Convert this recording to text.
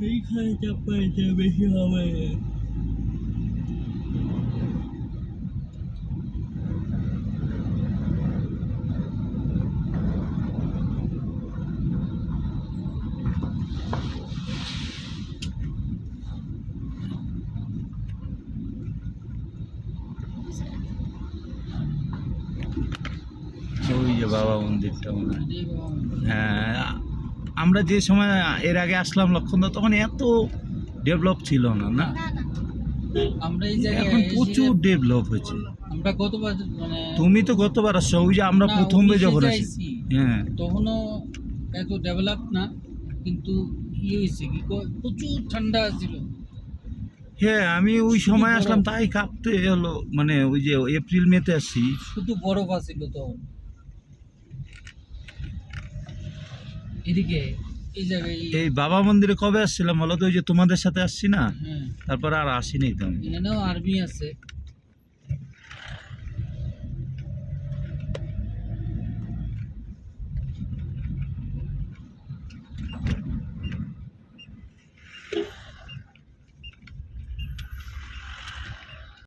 এইখানে চাপাইতে বেশি হবে। ওই যে বাবা মন্দিরটা মনে হয়। হ্যাঁ, আমরা যে সময় এর আগে আসলাম লক্ষণদা, তখন এত ডেভেলপ ছিল না, না? আমরা এই জায়গায় এখন প্রচুর ডেভেলপ হয়েছে। আমরা গতবার মানে তুমি তো গতবার আসছো, ওই যে আমরা প্রথমে যখন আসি। হ্যাঁ, তখনও এত ডেভেলপ না, কিন্তু হয়েছে কি প্রচুর ঠান্ডা ছিল। হ্যাঁ, আমি ওই সময় আসলাম তাই কাঁপতে হলো, মানে ওই যে এপ্রিল মেতে আসছি। শুধু বরফ আছিল তখন। এদিকে এই জায়গায় এই বাবা মন্দিরে কবে আসছিলাম বলো তো? ওই যে তোমাদের সাথে আসছি না, হ্যাঁ, তারপর আর আসিনি তো আমি। এখানেও আর্মি আছে।